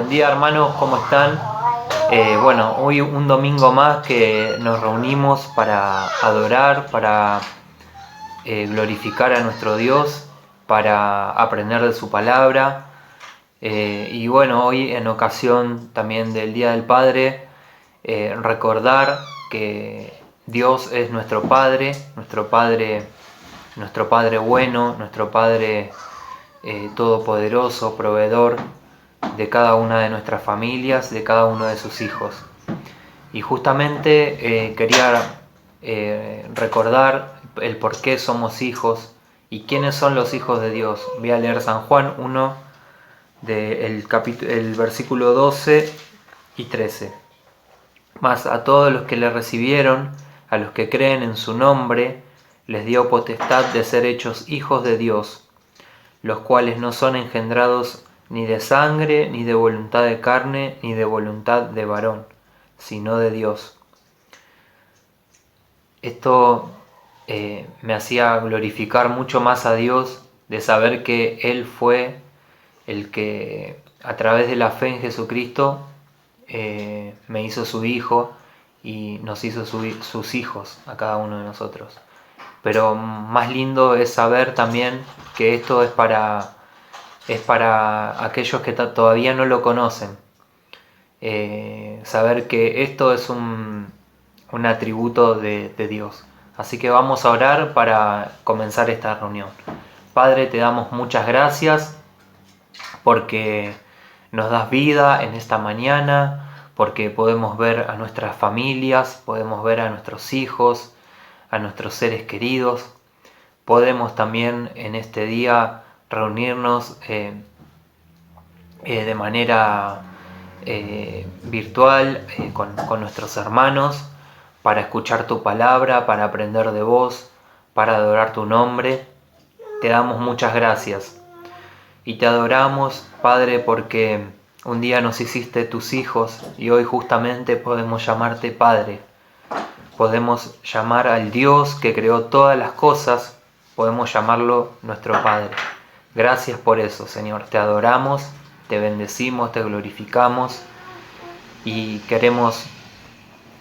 Buen día, hermanos, ¿cómo están? Hoy un domingo más que nos reunimos para adorar, para glorificar a nuestro Dios, para aprender de su palabra. Hoy en ocasión también del Día del Padre, recordar que Dios es nuestro Padre bueno, nuestro Padre todopoderoso, proveedor de cada una de nuestras familias, de cada uno de sus hijos. Y justamente quería recordar el por qué somos hijos y quiénes son los hijos de Dios. Voy a leer San Juan 1, el versículo 12 y 13. Mas a todos los que le recibieron, a los que creen en su nombre, les dio potestad de ser hechos hijos de Dios, los cuales no son engendrados ni de sangre, ni de voluntad de carne, ni de voluntad de varón, sino de Dios. Esto me hacía glorificar mucho más a Dios, de saber que Él fue el que a través de la fe en Jesucristo me hizo su hijo y nos hizo sus hijos a cada uno de nosotros. Pero más lindo es saber también que esto es para aquellos que todavía no lo conocen. Saber que esto es un atributo de Dios. Así que vamos a orar para comenzar esta reunión. Padre, te damos muchas gracias porque nos das vida en esta mañana, porque podemos ver a nuestras familias, podemos ver a nuestros hijos, a nuestros seres queridos. Podemos también en este día reunirnos de manera virtual con nuestros hermanos para escuchar tu palabra, para aprender de vos, para adorar tu nombre. Te damos muchas gracias y te adoramos, Padre, porque un día nos hiciste tus hijos y hoy justamente podemos llamarte Padre. Podemos llamar al Dios que creó todas las cosas, podemos llamarlo nuestro Padre. Gracias por eso, Señor. Te adoramos, te bendecimos, te glorificamos y queremos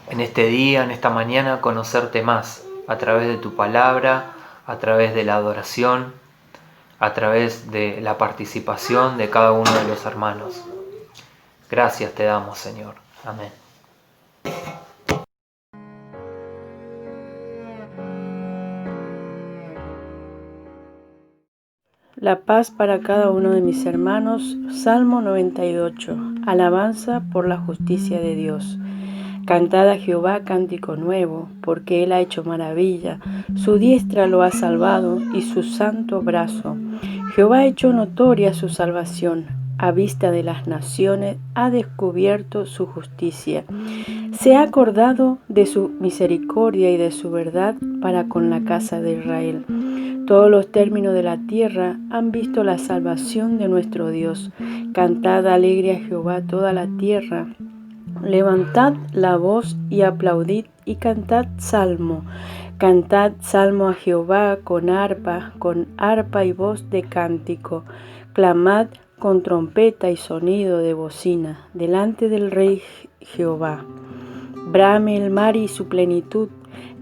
en este día, en esta mañana, conocerte más a través de tu palabra, a través de la adoración, a través de la participación de cada uno de los hermanos. Gracias te damos, Señor. Amén. La paz para cada uno de mis hermanos. Salmo 98. Alabanza por la justicia de Dios. Cantad a Jehová cántico nuevo, porque Él ha hecho maravilla. Su diestra lo ha salvado y su santo brazo. Jehová ha hecho notoria su salvación. A vista de las naciones ha descubierto su justicia. Se ha acordado de su misericordia y de su verdad para con la casa de Israel. Todos los términos de la tierra han visto la salvación de nuestro Dios. Cantad alegre a Jehová toda la tierra. Levantad la voz y aplaudid y cantad salmo. Cantad salmo a Jehová con arpa y voz de cántico. Clamad con trompeta y sonido de bocina delante del Rey Jehová. Brame el mar y su plenitud,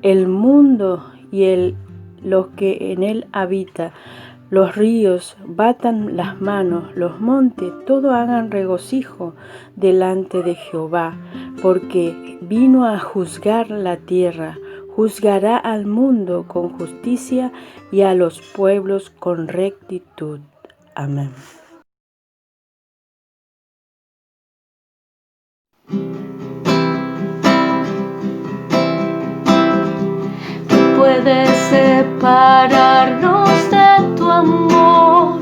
el mundo y los que en él habita. Los ríos batan las manos, los montes todo hagan regocijo delante de Jehová, porque vino a juzgar la tierra, juzgará al mundo con justicia y a los pueblos con rectitud. Amén. Puede separarnos de tu amor,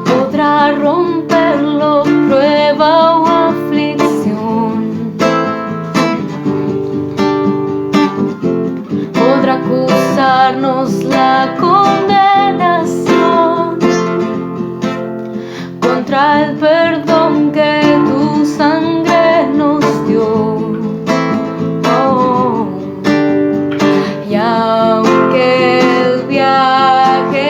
podrá romperlo prueba o aflicción, podrá acusarnos la condenación contra el perdón que tu sangre nos dio. Y aunque el viaje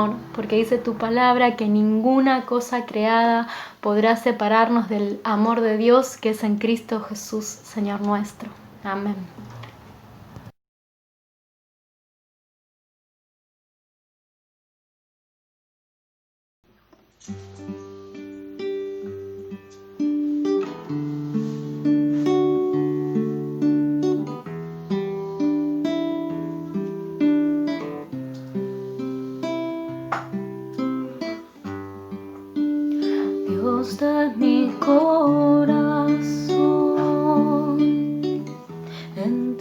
Señor, porque dice tu palabra que ninguna cosa creada podrá separarnos del amor de Dios que es en Cristo Jesús, Señor nuestro. Amén. Dios de mi corazón, en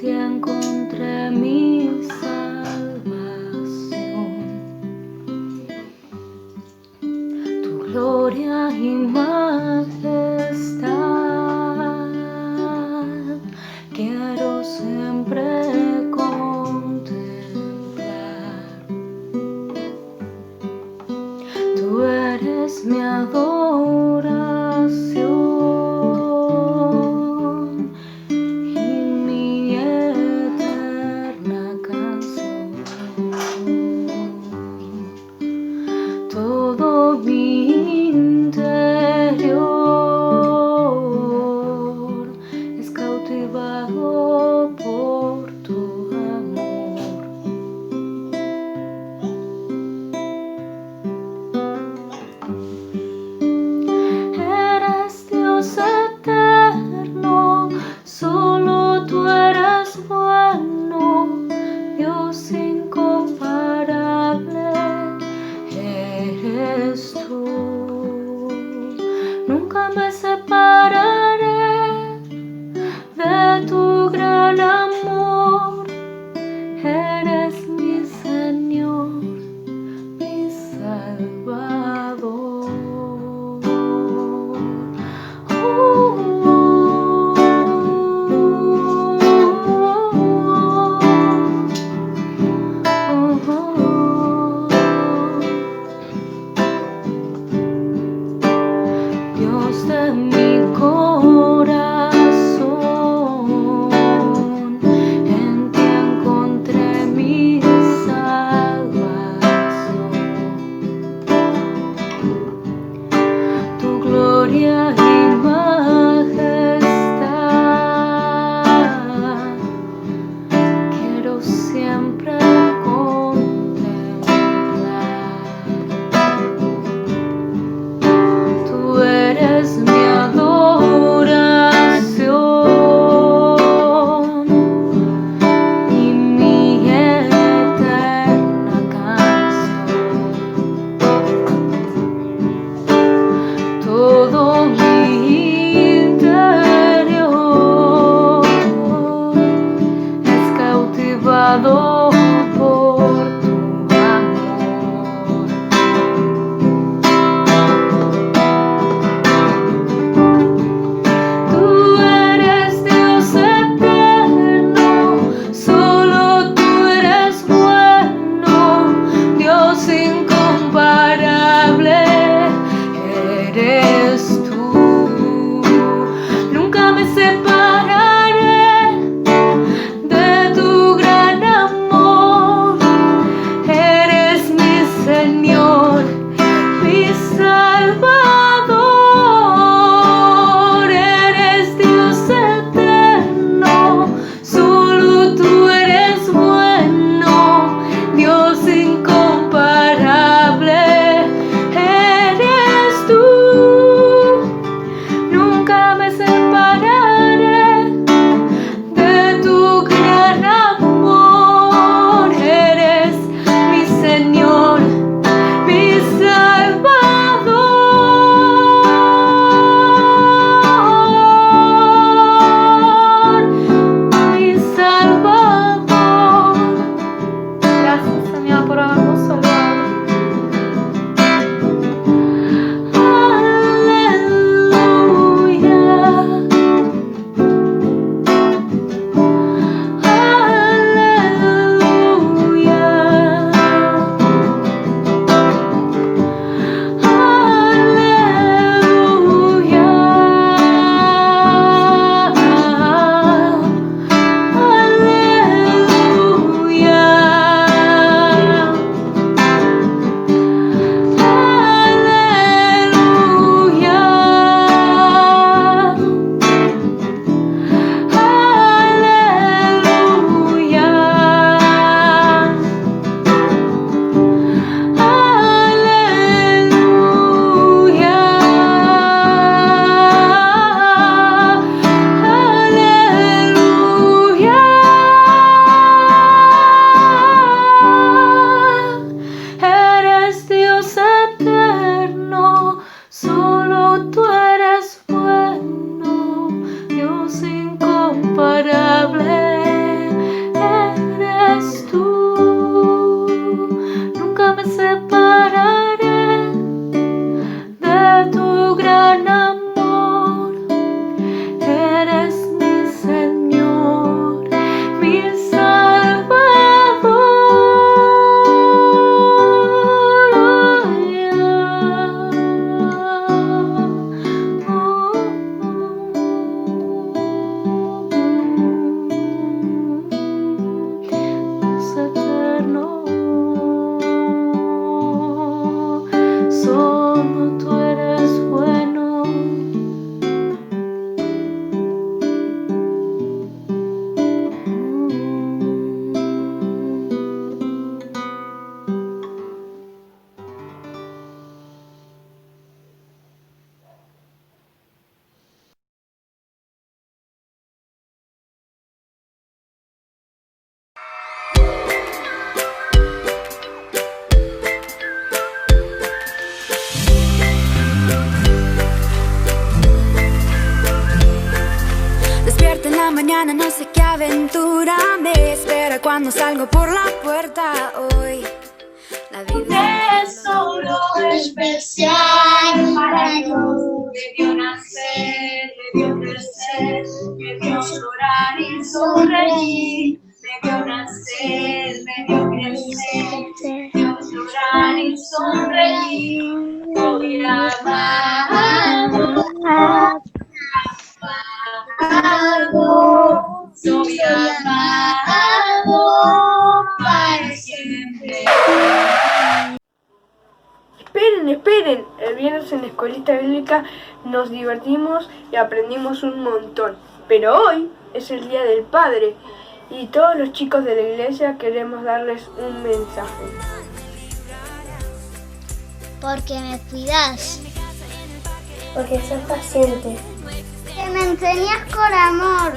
mañana no sé qué aventura me espera cuando salgo por la puerta hoy. La vida Un tesoro especial para Dios. Me vio nacer, me vio crecer, me vio llorar y sonreír. Me vio nacer, me vio crecer, me vio llorar y sonreír. Soy amado, amado, soy amado para siempre. Esperen, el viernes en la escuelita bíblica nos divertimos y aprendimos un montón. Pero hoy es el Día del Padre y todos los chicos de la iglesia queremos darles un mensaje. Porque me cuidas. Porque sos paciente. Que me enseñas con amor.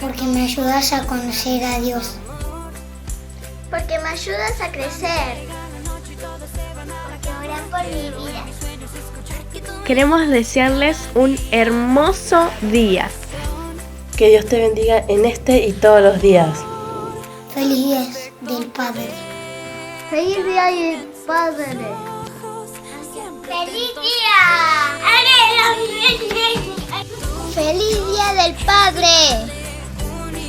Porque me ayudas a conocer a Dios. Porque me ayudas a crecer. Porque oran por mi vida. Queremos desearles un hermoso día. Que Dios te bendiga en este y todos los días. Feliz Día del Padre. Feliz Día del Padre. ¡Feliz día! ¡Feliz Día del Padre!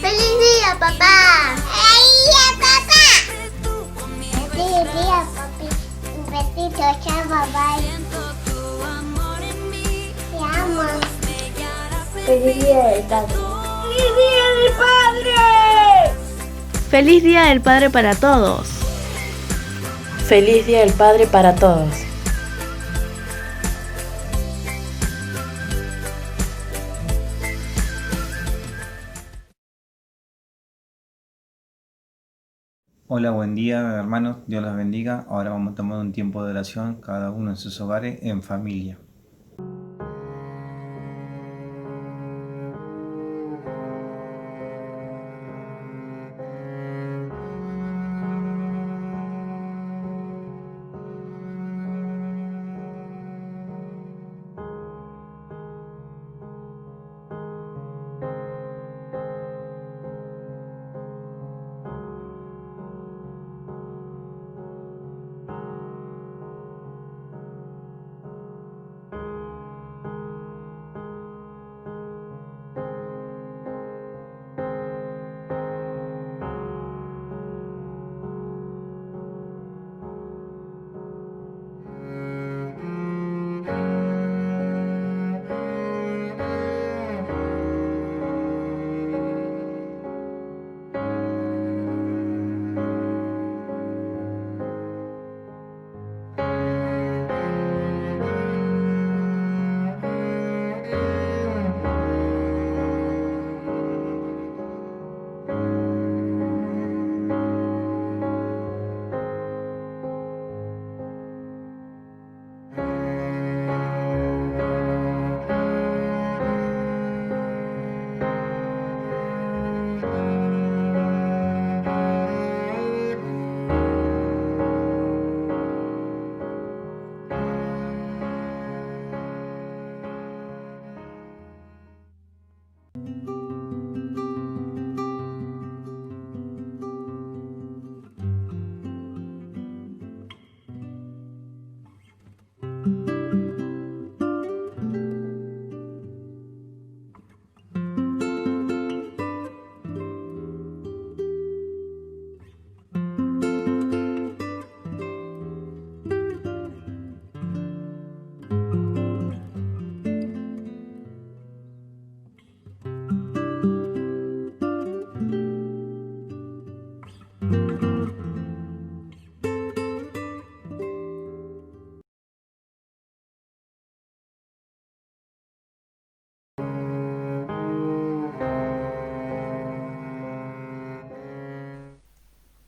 ¡Feliz día, papá! ¡Feliz día, papá! ¡Feliz día, papi! Un besito, chao, bye. Te amo. Feliz Día del Padre. ¡Feliz Día del Padre! Feliz Día del Padre para todos. Feliz Día del Padre para todos. Hola, buen día hermanos, Dios los bendiga. Ahora vamos a tomar un tiempo de oración, cada uno en sus hogares, en familia.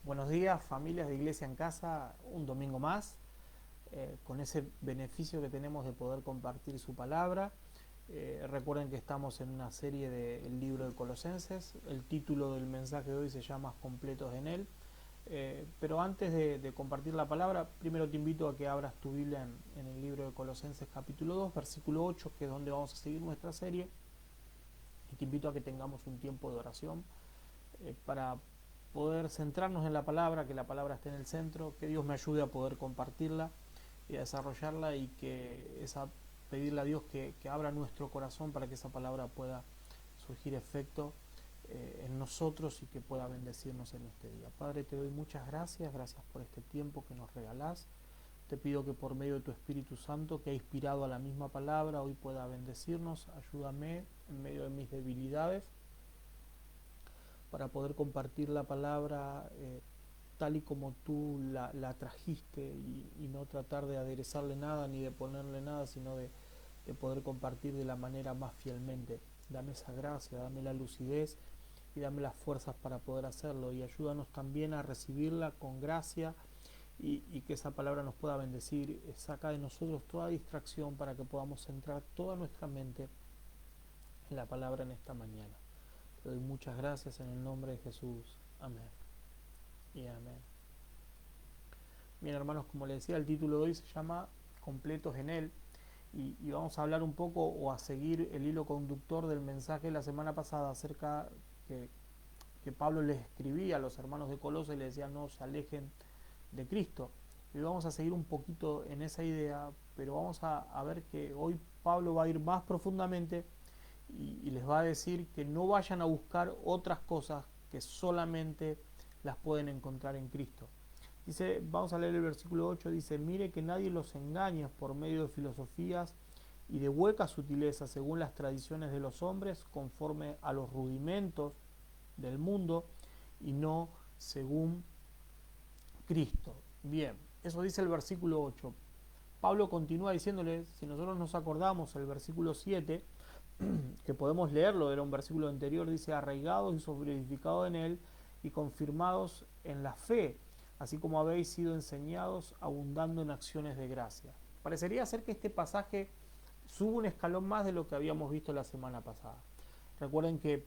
Buenos días, familias de Iglesia en Casa, un domingo más, con ese beneficio que tenemos de poder compartir su palabra. Recuerden que estamos en una serie del libro de Colosenses. El título del mensaje de hoy se llama Completos en Él. Pero antes de compartir la palabra, primero te invito a que abras tu Biblia en el libro de Colosenses capítulo 2, versículo 8, que es donde vamos a seguir nuestra serie. Y te invito a que tengamos un tiempo de oración para poder centrarnos en la palabra, que la palabra esté en el centro, que Dios me ayude a poder compartirla y a desarrollarla, y que pedirle a Dios que abra nuestro corazón para que esa palabra pueda surgir efecto en nosotros y que pueda bendecirnos en este día. Padre, te doy muchas gracias por este tiempo que nos regalás. Te pido que por medio de tu Espíritu Santo, que ha inspirado a la misma palabra, hoy pueda bendecirnos. Ayúdame en medio de mis debilidades para poder compartir la palabra tal y como tú la trajiste, y no tratar de aderezarle nada ni de ponerle nada, sino de poder compartir de la manera más fielmente. Dame esa gracia, dame la lucidez y dame las fuerzas para poder hacerlo, y ayúdanos también a recibirla con gracia, y que esa palabra nos pueda bendecir. Saca de nosotros toda distracción para que podamos centrar toda nuestra mente en la palabra en esta mañana. Te doy muchas gracias en el nombre de Jesús. Amén y amén. Bien, hermanos, como les decía, el título de hoy se llama Completos en Él, y vamos a hablar un poco, o a seguir el hilo conductor del mensaje de la semana pasada acerca que Pablo les escribía a los hermanos de Colosas y les decía: no se alejen de Cristo. Y vamos a seguir un poquito en esa idea, pero vamos a ver que hoy Pablo va a ir más profundamente y les va a decir que no vayan a buscar otras cosas, que solamente las pueden encontrar en Cristo. Dice, vamos a leer el versículo 8, dice: mire que nadie los engañe por medio de filosofías y de huecas sutilezas, según las tradiciones de los hombres, conforme a los rudimentos del mundo, y no según Cristo. Bien, eso dice el versículo 8. Pablo continúa diciéndole, si nosotros nos acordamos, el versículo 7, que podemos leerlo, era un versículo anterior, dice: arraigados y solidificados en él y confirmados en la fe, así como habéis sido enseñados, abundando en acciones de gracia. Parecería ser que este pasaje sube un escalón más de lo que habíamos visto la semana pasada. Recuerden que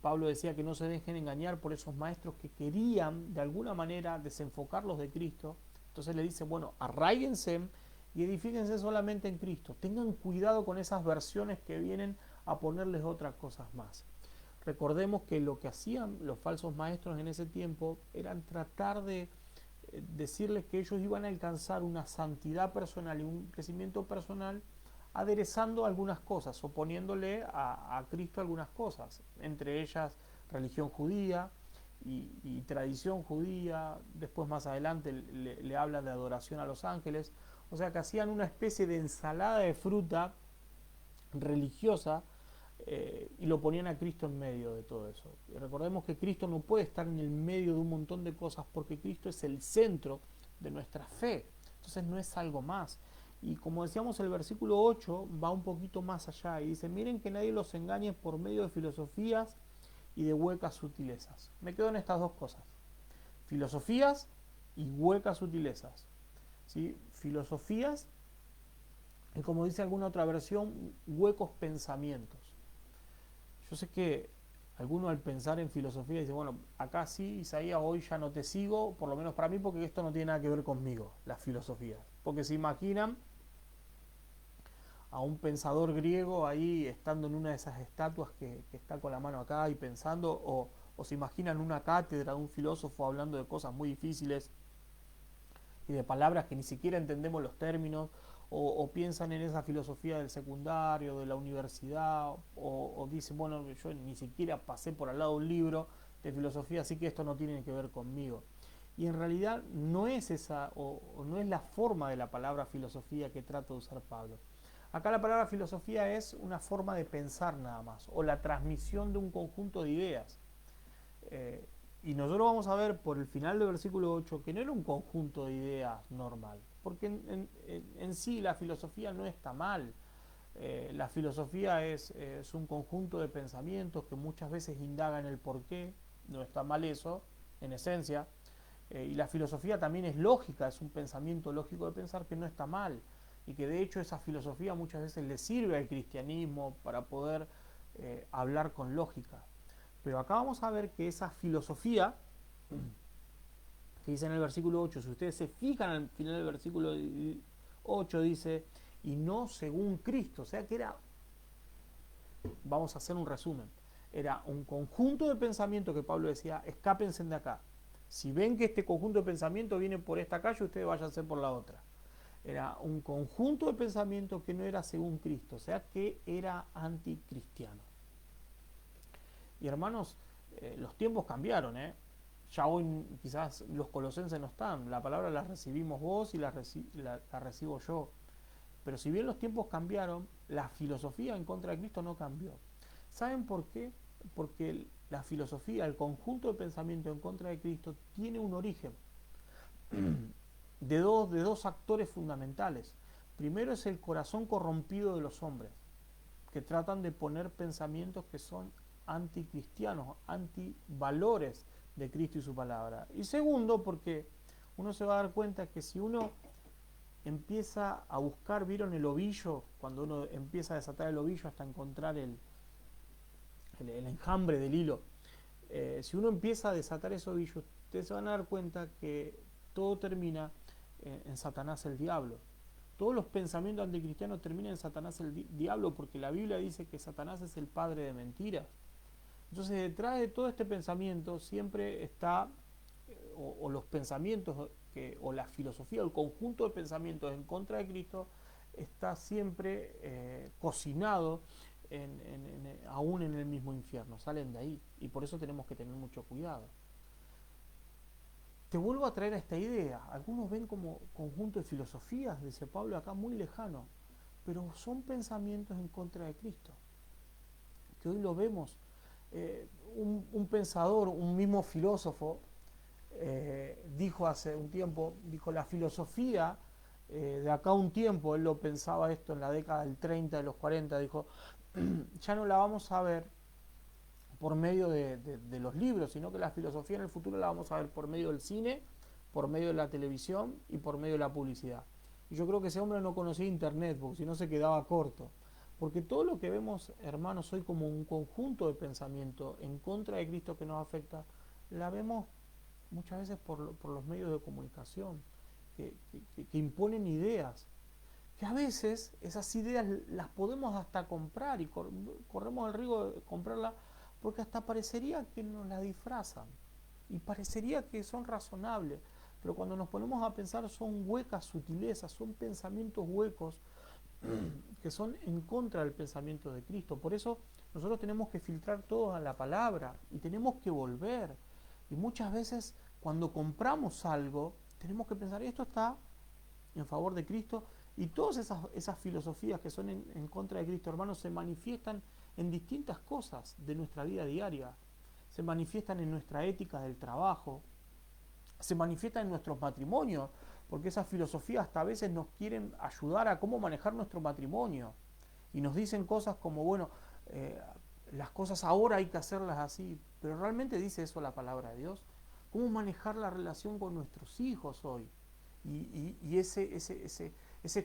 Pablo decía que no se dejen engañar por esos maestros que querían de alguna manera desenfocarlos de Cristo. Entonces le dice, bueno, arraíguense y edifíquense solamente en Cristo. Tengan cuidado con esas versiones que vienen a ponerles otras cosas más. Recordemos que lo que hacían los falsos maestros en ese tiempo eran tratar de decirles que ellos iban a alcanzar una santidad personal y un crecimiento personal aderezando algunas cosas, o poniéndole a Cristo algunas cosas, entre ellas religión judía y tradición judía. Después, más adelante, le habla de adoración a los ángeles. O sea que hacían una especie de ensalada de fruta religiosa, y lo ponían a Cristo en medio de todo eso. Y recordemos que Cristo no puede estar en el medio de un montón de cosas, porque Cristo es el centro de nuestra fe. Entonces no es algo más. Y como decíamos, el versículo 8 va un poquito más allá y dice: miren que nadie los engañe por medio de filosofías y de huecas sutilezas. Me quedo en estas dos cosas: filosofías y huecas sutilezas. ¿Sí? Filosofías, y como dice alguna otra versión, huecos pensamientos. Yo sé que alguno, al pensar en filosofía, dice: bueno, acá sí, Isaías, hoy ya no te sigo, por lo menos para mí, porque esto no tiene nada que ver conmigo, las filosofías. Porque se imaginan a un pensador griego ahí estando en una de esas estatuas que está con la mano acá y pensando, o se imaginan una cátedra de un filósofo hablando de cosas muy difíciles y de palabras que ni siquiera entendemos los términos, o piensan en esa filosofía del secundario, de la universidad, o dicen: bueno, yo ni siquiera pasé por al lado de un libro de filosofía, así que esto no tiene que ver conmigo. Y en realidad no es esa, o no es la forma de la palabra filosofía que trata de usar Pablo. Acá la palabra filosofía es una forma de pensar nada más, o la transmisión de un conjunto de ideas. Y nosotros vamos a ver por el final del versículo 8 que no era un conjunto de ideas normal, porque en sí la filosofía no está mal. La filosofía es un conjunto de pensamientos que muchas veces indagan el porqué. No está mal eso, en esencia. Y la filosofía también es lógica, es un pensamiento lógico de pensar, que no está mal, y que de hecho esa filosofía muchas veces le sirve al cristianismo para poder hablar con lógica. Pero acá vamos a ver que esa filosofía, que dice en el versículo 8, si ustedes se fijan al final del versículo 8, dice: y no según Cristo. O sea que era Vamos a hacer un resumen. Era un conjunto de pensamientos que Pablo decía, escápense de acá. Si ven que este conjunto de pensamientos viene por esta calle, ustedes váyanse por la otra. Era un conjunto de pensamientos que no era según Cristo, o sea que era anticristiano. Y hermanos, los tiempos cambiaron, ya hoy quizás los colosenses no están, la palabra la recibimos vos y la recibo yo. Pero si bien los tiempos cambiaron, la filosofía en contra de Cristo no cambió. ¿Saben por qué? Porque la filosofía, el conjunto de pensamiento en contra de Cristo, tiene un origen de dos actores fundamentales. Primero es el corazón corrompido de los hombres, que tratan de poner pensamientos que son anticristianos, antivalores de Cristo y su palabra. Y segundo, porque uno se va a dar cuenta que si uno empieza a buscar, ¿vieron el ovillo? Cuando uno empieza a desatar el ovillo hasta encontrar el enjambre del hilo. Si uno empieza a desatar ese ovillo, ustedes se van a dar cuenta que todo termina en Satanás el diablo. Todos los pensamientos anticristianos terminan en Satanás el diablo, porque la Biblia dice que Satanás es el padre de mentiras. Entonces detrás de todo este pensamiento siempre está, o los pensamientos, o la filosofía, o el conjunto de pensamientos en contra de Cristo, está siempre cocinado aún en el mismo infierno, salen de ahí, y por eso tenemos que tener mucho cuidado. Te vuelvo a traer a esta idea. Algunos ven como conjunto de filosofías, dice Pablo acá, muy lejano, pero son pensamientos en contra de Cristo, que hoy lo vemos. Un pensador, un mismo filósofo, dijo hace un tiempo, dijo la filosofía, de acá a un tiempo, él lo pensaba esto en la década del 30, de los 40, dijo, ya no la vamos a ver por medio de los libros, sino que la filosofía en el futuro la vamos a ver por medio del cine, por medio de la televisión y por medio de la publicidad. Y yo creo que ese hombre no conocía internet, porque si no se quedaba corto. Porque todo lo que vemos, hermanos, hoy como un conjunto de pensamiento en contra de Cristo que nos afecta, la vemos muchas veces por los medios de comunicación, que imponen ideas, que a veces esas ideas las podemos hasta comprar y corremos el riesgo de comprarlas porque hasta parecería que nos las disfrazan y parecería que son razonables, pero cuando nos ponemos a pensar son huecas sutilezas, son pensamientos huecos que son en contra del pensamiento de Cristo. Por eso nosotros tenemos que filtrar todo a la palabra y tenemos que volver. Y muchas veces cuando compramos algo tenemos que pensar, esto está en favor de Cristo, y todas esas filosofías que son en contra de Cristo, hermanos, se manifiestan en distintas cosas de nuestra vida diaria. Se manifiestan en nuestra ética del trabajo, se manifiestan en nuestros matrimonios, porque esas filosofías hasta a veces nos quieren ayudar a cómo manejar nuestro matrimonio, y nos dicen cosas como, bueno, las cosas ahora hay que hacerlas así, pero realmente dice eso la palabra de Dios. ¿Cómo manejar la relación con nuestros hijos hoy? Y ese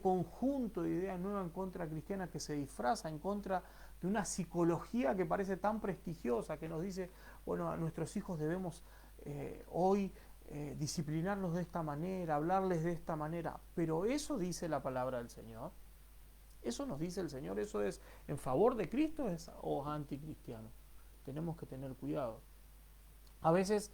conjunto de ideas nuevas en contra cristiana que se disfraza en contra de una psicología que parece tan prestigiosa, que nos dice, bueno, a nuestros hijos debemos hoy disciplinarlos de esta manera, hablarles de esta manera, pero eso dice la palabra del Señor. Eso nos dice el Señor, eso es en favor de Cristo o es anticristiano. Tenemos que tener cuidado. A veces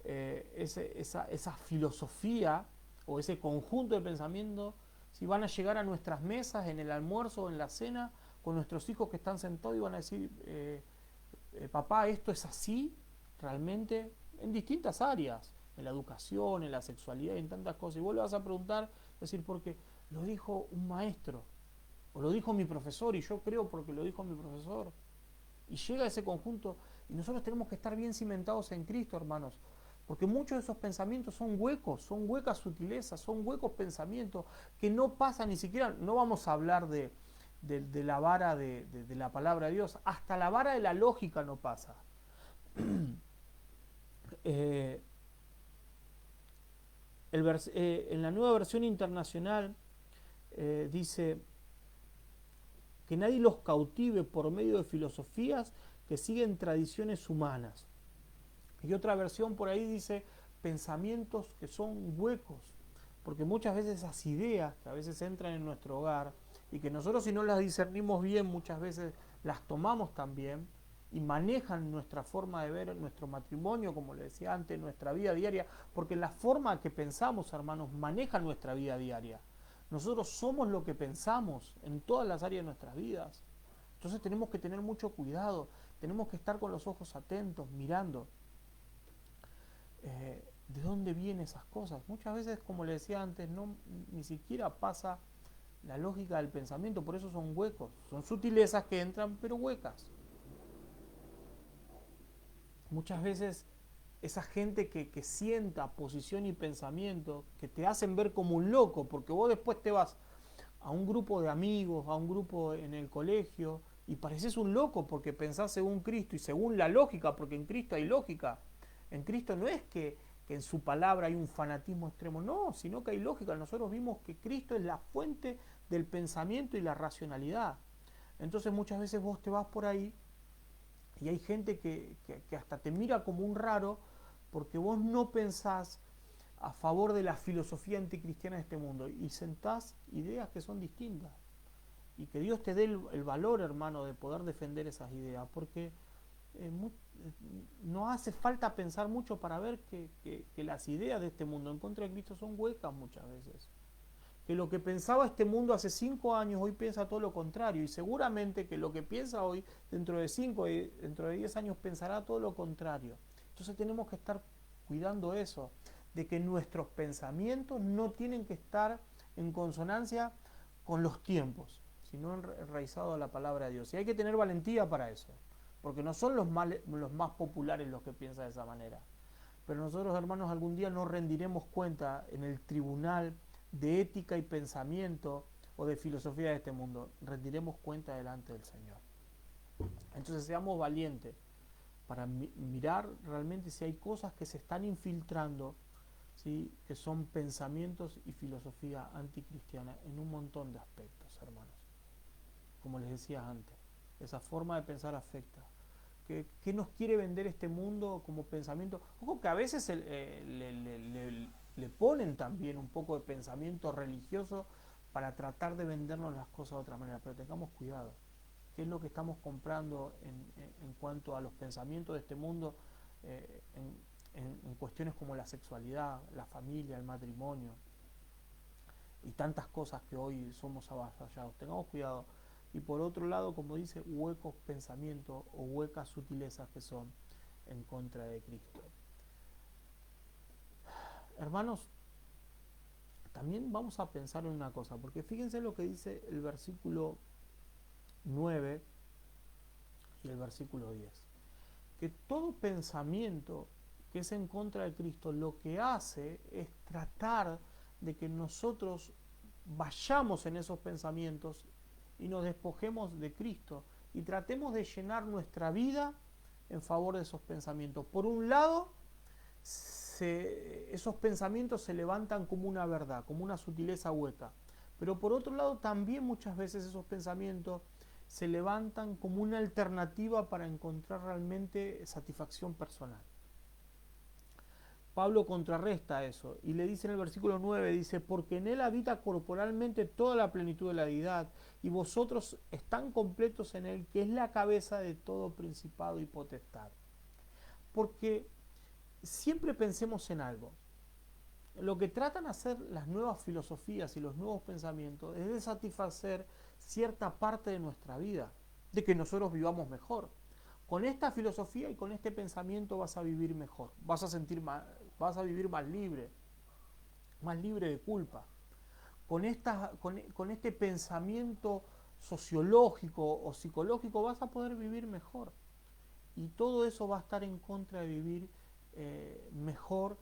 esa filosofía o ese conjunto de pensamiento, si van a llegar a nuestras mesas en el almuerzo o en la cena con nuestros hijos que están sentados y van a decir, papá, esto es así, realmente, en distintas áreas, en la educación, en la sexualidad, en tantas cosas, y vos le vas a preguntar, decir, porque lo dijo un maestro, o lo dijo mi profesor, y yo creo porque lo dijo mi profesor, y llega ese conjunto, y nosotros tenemos que estar bien cimentados en Cristo, hermanos, porque muchos de esos pensamientos son huecos, son huecas sutilezas, son huecos pensamientos que no pasan ni siquiera, no vamos a hablar de la vara de la palabra de Dios, hasta la vara de la lógica no pasa. En la Nueva Versión Internacional dice que nadie los cautive por medio de filosofías que siguen tradiciones humanas. Y otra versión por ahí dice pensamientos que son huecos, porque muchas veces esas ideas que a veces entran en nuestro hogar y que nosotros si no las discernimos bien muchas veces las tomamos también y manejan nuestra forma de ver nuestro matrimonio, como le decía antes, nuestra vida diaria, porque la forma que pensamos, hermanos, maneja nuestra vida diaria. Nosotros somos lo que pensamos en todas las áreas de nuestras vidas. Entonces tenemos que tener mucho cuidado, tenemos que estar con los ojos atentos, mirando de dónde vienen esas cosas. Muchas veces, como le decía antes, ni siquiera pasa la lógica del pensamiento, por eso son huecos, son sutilezas que entran, pero huecas. Muchas veces esa gente que sienta posición y pensamiento, que te hacen ver como un loco, porque vos después te vas a un grupo de amigos, a un grupo en el colegio, y pareces un loco porque pensás según Cristo y según la lógica, porque en Cristo hay lógica. En Cristo no es que en su palabra hay un fanatismo extremo, no, sino que hay lógica. Nosotros vimos que Cristo es la fuente del pensamiento y la racionalidad. Entonces muchas veces vos te vas por ahí y hay gente que hasta te mira como un raro porque vos no pensás a favor de la filosofía anticristiana de este mundo y sentás ideas que son distintas. Y que Dios te dé el valor, hermano, de poder defender esas ideas, porque no hace falta pensar mucho para ver que las ideas de este mundo en contra de Cristo son huecas muchas veces. Que lo que pensaba este mundo hace 5 años, hoy piensa todo lo contrario, y seguramente que lo que piensa hoy, dentro de 5 y dentro de 10 años, pensará todo lo contrario. Entonces tenemos que estar cuidando eso, de que nuestros pensamientos no tienen que estar en consonancia con los tiempos, sino enraizados a la palabra de Dios. Y hay que tener valentía para eso, porque no son los más populares los que piensan de esa manera. Pero nosotros, hermanos, algún día nos rendiremos cuenta en el tribunal de ética y pensamiento o de filosofía de este mundo. Rendiremos cuenta delante del Señor. Entonces seamos valientes para mirar realmente si hay cosas que se están infiltrando, ¿sí?, que son pensamientos y filosofía anticristiana en un montón de aspectos, hermanos. Como les decía antes, esa forma de pensar afecta. ¿Qué nos quiere vender este mundo como pensamiento? Ojo que a veces le ponen también un poco de pensamiento religioso para tratar de vendernos las cosas de otra manera, pero tengamos cuidado. ¿Qué es lo que estamos comprando en cuanto a los pensamientos de este mundo en cuestiones como la sexualidad, la familia, el matrimonio y tantas cosas que hoy somos avasallados? Tengamos cuidado. Y por otro lado, como dice, huecos pensamientos o huecas sutilezas que son en contra de Cristo. Hermanos, también vamos a pensar en una cosa, porque fíjense lo que dice el versículo 9 y el versículo 10. Que todo pensamiento que es en contra de Cristo lo que hace es tratar de que nosotros vayamos en esos pensamientos y nos despojemos de Cristo y tratemos de llenar nuestra vida en favor de esos pensamientos. Por un lado, esos pensamientos se levantan como una verdad, como una sutileza hueca. Pero por otro lado, también muchas veces esos pensamientos se levantan como una alternativa para encontrar realmente satisfacción personal. Pablo contrarresta eso y le dice en el versículo 9, dice, porque en él habita corporalmente toda la plenitud de la deidad y vosotros están completos en él, que es la cabeza de todo principado y potestad. Porque siempre pensemos en algo. Lo que tratan de hacer las nuevas filosofías y los nuevos pensamientos es de satisfacer cierta parte de nuestra vida, de que nosotros vivamos mejor. Con esta filosofía y con este pensamiento vas a vivir mejor, vas a vivir más libre de culpa. Con este pensamiento sociológico o psicológico vas a poder vivir mejor. Y todo eso va a estar en contra de vivir mejor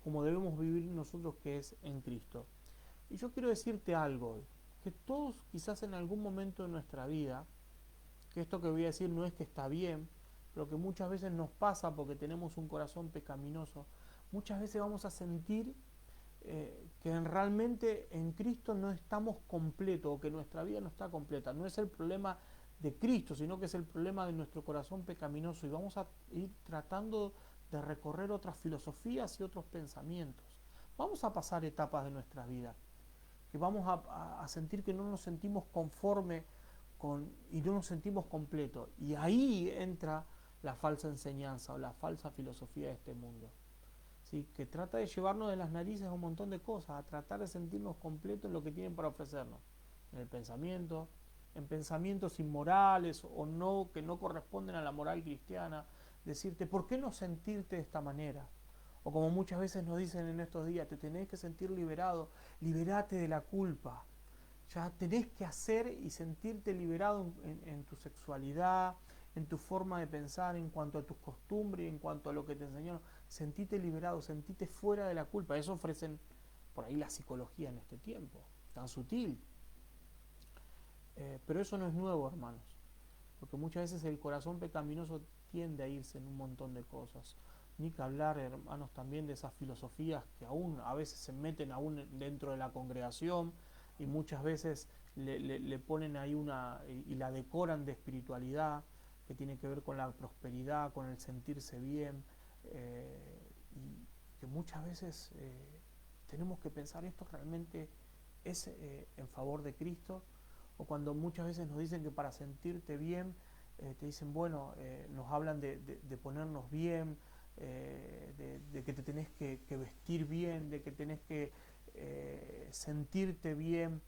como debemos vivir nosotros, que es en Cristo. Y yo quiero decirte algo hoy, que todos quizás en algún momento de nuestra vida, que esto que voy a decir no es que está bien, pero que muchas veces nos pasa porque tenemos un corazón pecaminoso, muchas veces vamos a sentir que realmente en Cristo no estamos completos o que nuestra vida no está completa. No es el problema de Cristo, sino que es el problema de nuestro corazón pecaminoso y vamos a ir tratando de recorrer otras filosofías y otros pensamientos. Vamos a pasar etapas de nuestra vida que vamos a sentir que no nos sentimos conforme y no nos sentimos completos. Y ahí entra la falsa enseñanza o la falsa filosofía de este mundo, ¿sí? Que trata de llevarnos de las narices a un montón de cosas, a tratar de sentirnos completos en lo que tienen para ofrecernos, en el pensamiento, en pensamientos inmorales o no, que no corresponden a la moral cristiana. Decirte, ¿por qué no sentirte de esta manera? O como muchas veces nos dicen en estos días, te tenés que sentir liberado, liberate de la culpa. Ya tenés que hacer y sentirte liberado en tu sexualidad, en tu forma de pensar, en cuanto a tus costumbres, en cuanto a lo que te enseñaron. Sentite liberado, sentite fuera de la culpa. Eso ofrecen por ahí la psicología en este tiempo, tan sutil. Pero eso no es nuevo, hermanos, porque muchas veces el corazón pecaminoso tiende a irse en un montón de cosas. Ni que hablar, hermanos, también de esas filosofías que aún a veces se meten aún dentro de la congregación y muchas veces le ponen ahí y la decoran de espiritualidad, que tiene que ver con la prosperidad, con el sentirse bien, y que muchas veces tenemos que pensar, ¿esto realmente es en favor de Cristo? O cuando muchas veces nos dicen que para sentirte bien, te dicen, bueno, nos hablan de ponernos bien, de que te tenés que vestir bien, de que tenés que sentirte bien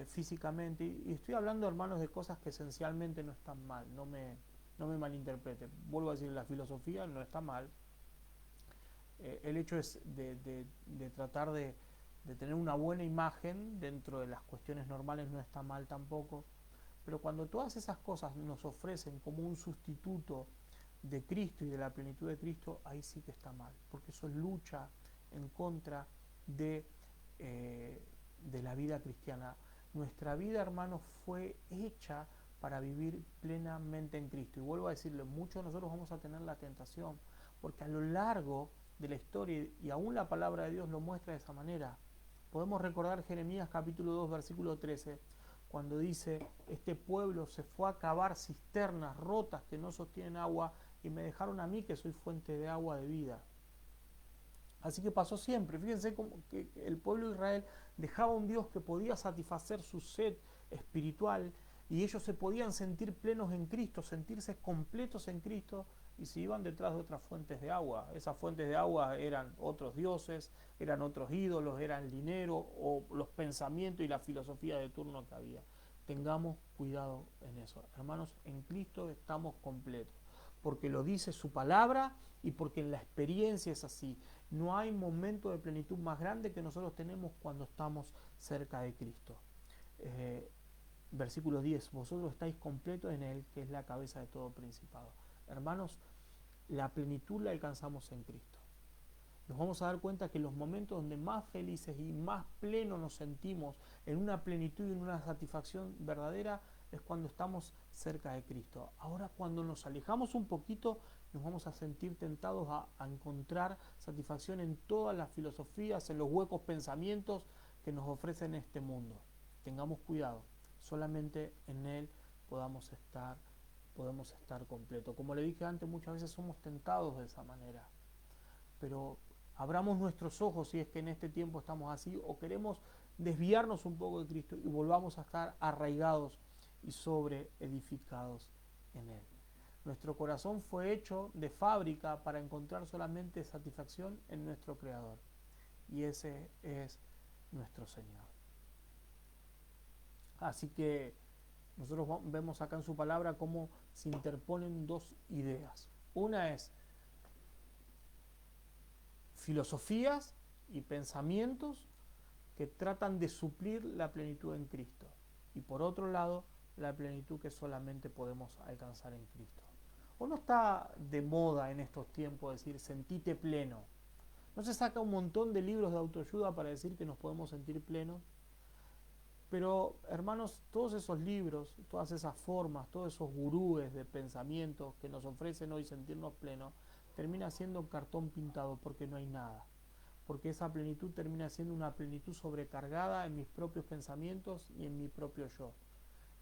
físicamente. Y estoy hablando, hermanos, de cosas que esencialmente no están mal, no me malinterpreten. Vuelvo a decir, la filosofía no está mal. El hecho es de tratar de tener una buena imagen dentro de las cuestiones normales no está mal tampoco, pero cuando todas esas cosas nos ofrecen como un sustituto de Cristo y de la plenitud de Cristo, ahí sí que está mal, porque eso es lucha en contra de la vida cristiana. Nuestra vida, hermanos, fue hecha para vivir plenamente en Cristo, y vuelvo a decirle, muchos de nosotros vamos a tener la tentación, porque a lo largo de la historia, y aún la palabra de Dios lo muestra de esa manera. Podemos recordar Jeremías capítulo 2, versículo 13, cuando dice, este pueblo se fue a cavar cisternas rotas que no sostienen agua y me dejaron a mí que soy fuente de agua de vida. Así que pasó siempre. Fíjense cómo que el pueblo de Israel dejaba un Dios que podía satisfacer su sed espiritual y ellos se podían sentir plenos en Cristo, sentirse completos en Cristo, y se iban detrás de otras fuentes de agua. Esas fuentes de agua eran otros dioses, eran otros ídolos, eran el dinero o los pensamientos y la filosofía de turno que había. Tengamos cuidado en eso. Hermanos, en Cristo estamos completos, porque lo dice su palabra y porque en la experiencia es así. No hay momento de plenitud más grande que nosotros tenemos cuando estamos cerca de Cristo. Versículo 10, vosotros estáis completos en Él, que es la cabeza de todo principado. Hermanos, la plenitud la alcanzamos en Cristo. Nos vamos a dar cuenta que los momentos donde más felices y más plenos nos sentimos, en una plenitud y en una satisfacción verdadera, es cuando estamos cerca de Cristo. Ahora, cuando nos alejamos un poquito, nos vamos a sentir tentados a encontrar satisfacción en todas las filosofías, en los huecos pensamientos que nos ofrecen este mundo. Tengamos cuidado, solamente en Él podemos estar completos. Como le dije antes, muchas veces somos tentados de esa manera, pero abramos nuestros ojos si es que en este tiempo estamos así o queremos desviarnos un poco de Cristo y volvamos a estar arraigados y sobreedificados en Él. Nuestro corazón fue hecho de fábrica para encontrar solamente satisfacción en nuestro Creador, y ese es nuestro Señor. Así que nosotros vemos acá en su palabra cómo se interponen dos ideas. Una es filosofías y pensamientos que tratan de suplir la plenitud en Cristo, y por otro lado la plenitud que solamente podemos alcanzar en Cristo. ¿O no está de moda en estos tiempos decir sentite pleno? ¿No se saca un montón de libros de autoayuda para decir que nos podemos sentir plenos? Pero, hermanos, todos esos libros, todas esas formas, todos esos gurúes de pensamientos que nos ofrecen hoy sentirnos plenos, termina siendo cartón pintado, porque no hay nada. Porque esa plenitud termina siendo una plenitud sobrecargada en mis propios pensamientos y en mi propio yo.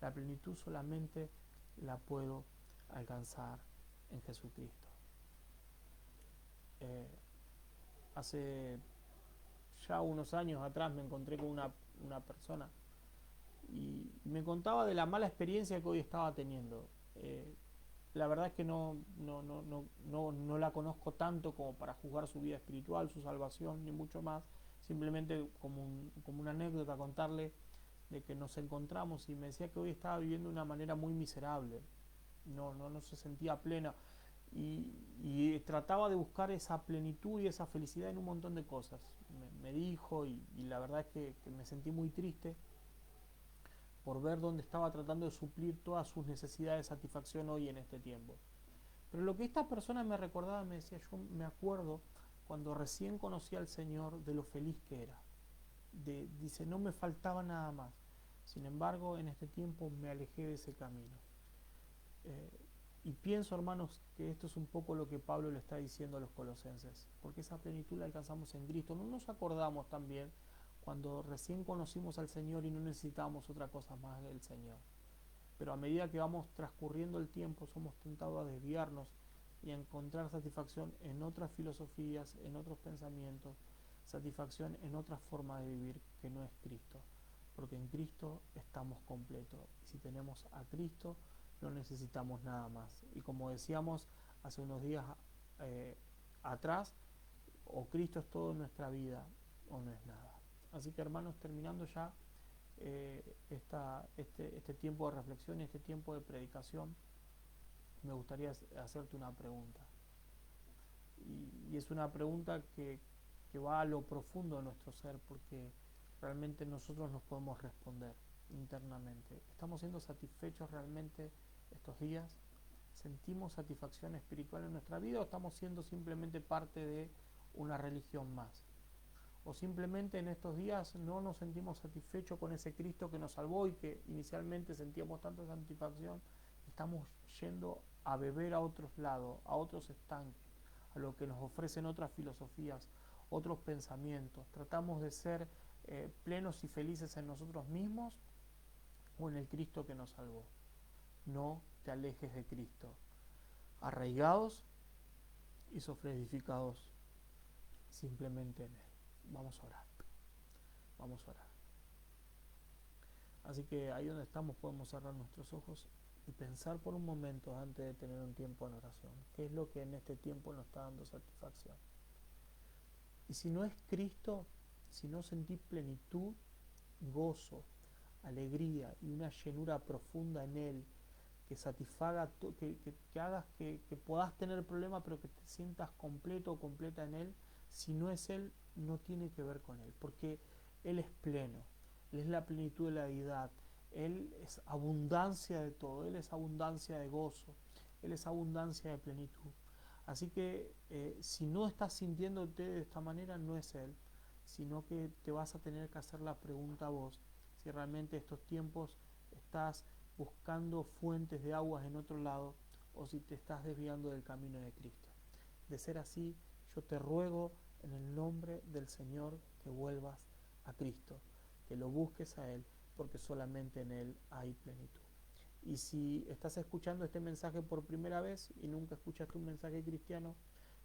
La plenitud solamente la puedo alcanzar en Jesucristo. Hace ya unos años atrás me encontré con una persona y me contaba de la mala experiencia que hoy estaba teniendo. La verdad es que no la conozco tanto como para juzgar su vida espiritual, su salvación, ni mucho más. Simplemente como una anécdota, contarle de que nos encontramos, y me decía que hoy estaba viviendo de una manera muy miserable. No se sentía plena, y trataba de buscar esa plenitud y esa felicidad en un montón de cosas. Me dijo, y la verdad es que me sentí muy triste por ver dónde estaba tratando de suplir todas sus necesidades de satisfacción hoy en este tiempo. Pero lo que esta persona me recordaba, me decía, yo me acuerdo cuando recién conocí al Señor, de lo feliz que era. Dice, no me faltaba nada más. Sin embargo, en este tiempo me alejé de ese camino. Y pienso, hermanos, que esto es un poco lo que Pablo le está diciendo a los colosenses, porque esa plenitud la alcanzamos en Cristo. No nos acordamos también cuando recién conocimos al Señor y no necesitábamos otra cosa más del Señor. Pero a medida que vamos transcurriendo el tiempo, somos tentados a desviarnos y a encontrar satisfacción en otras filosofías, en otros pensamientos, satisfacción en otra forma de vivir que no es Cristo. Porque en Cristo estamos completos. Y si tenemos a Cristo, no necesitamos nada más. Y como decíamos hace unos días atrás, o Cristo es todo en nuestra vida, o no es nada. Así que, hermanos, terminando ya este tiempo de reflexión y este tiempo de predicación, me gustaría hacerte una pregunta. Y es una pregunta que va a lo profundo de nuestro ser, porque realmente nosotros nos podemos responder internamente. ¿Estamos siendo satisfechos realmente estos días? ¿Sentimos satisfacción espiritual en nuestra vida, o estamos siendo simplemente parte de una religión más? ¿O simplemente en estos días no nos sentimos satisfechos con ese Cristo que nos salvó y que inicialmente sentíamos tanta satisfacción? Estamos yendo a beber a otros lados, a otros estanques, a lo que nos ofrecen otras filosofías, otros pensamientos. Tratamos de ser plenos y felices en nosotros mismos o en el Cristo que nos salvó. No te alejes de Cristo. Arraigados y sofredificados simplemente en Él. Vamos a orar. Vamos a orar. Así que ahí donde estamos podemos cerrar nuestros ojos y pensar por un momento, antes de tener un tiempo en oración, qué es lo que en este tiempo nos está dando satisfacción. Y si no es Cristo, si no sentí plenitud, gozo, alegría y una llenura profunda en Él, que satisfaga, que hagas que puedas tener problemas, pero que te sientas completo o completa en Él, si no es Él, no tiene que ver con Él, porque Él es pleno, Él es la plenitud de la deidad, Él es abundancia de todo, Él es abundancia de gozo, Él es abundancia de plenitud. Así que si no estás sintiéndote de esta manera, no es Él, sino que te vas a tener que hacer la pregunta a vos, si realmente estos tiempos estás buscando fuentes de aguas en otro lado, o si te estás desviando del camino de Cristo. De ser así, yo te ruego en el nombre del Señor que vuelvas a Cristo, que lo busques a Él, porque solamente en Él hay plenitud. Y si estás escuchando este mensaje por primera vez y nunca escuchaste un mensaje cristiano,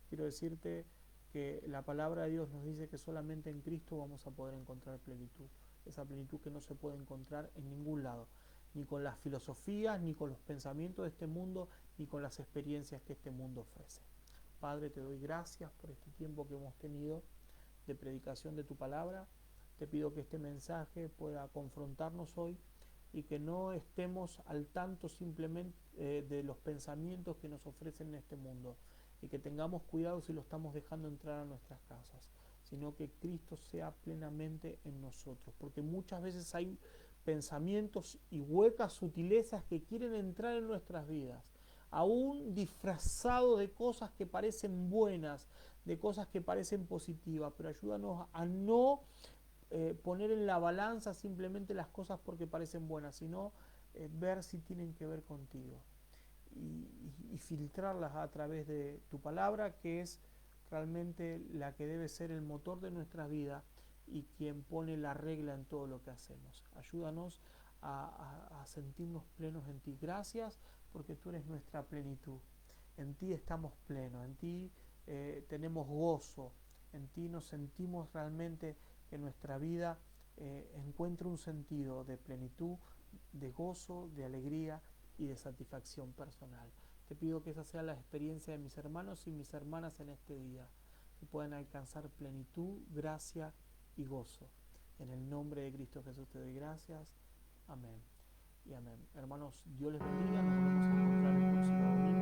quiero decirte que la palabra de Dios nos dice que solamente en Cristo vamos a poder encontrar plenitud, esa plenitud que no se puede encontrar en ningún lado, ni con las filosofías, ni con los pensamientos de este mundo, ni con las experiencias que este mundo ofrece. Padre, te doy gracias por este tiempo que hemos tenido de predicación de tu palabra. Te pido que este mensaje pueda confrontarnos hoy y que no estemos al tanto simplemente de los pensamientos que nos ofrecen en este mundo, y que tengamos cuidado si lo estamos dejando entrar a nuestras casas, sino que Cristo sea plenamente en nosotros, porque muchas veces hay pensamientos y huecas sutilezas que quieren entrar en nuestras vidas, aún disfrazado de cosas que parecen buenas, de cosas que parecen positivas, pero ayúdanos a no poner en la balanza simplemente las cosas porque parecen buenas, sino ver si tienen que ver contigo y filtrarlas a través de tu palabra, que es realmente la que debe ser el motor de nuestra vida y quien pone la regla en todo lo que hacemos. Ayúdanos a sentirnos plenos en ti. Gracias porque tú eres nuestra plenitud. En ti estamos plenos, en ti tenemos gozo, en ti nos sentimos realmente que nuestra vida encuentre un sentido de plenitud, de gozo, de alegría y de satisfacción personal. Te pido que esa sea la experiencia de mis hermanos y mis hermanas en este día, que puedan alcanzar plenitud, gracia y gozo. En el nombre de Cristo Jesús te doy gracias. Amén y amén. Hermanos, Dios les bendiga. Nos vemos a encontrar el próximo domingo.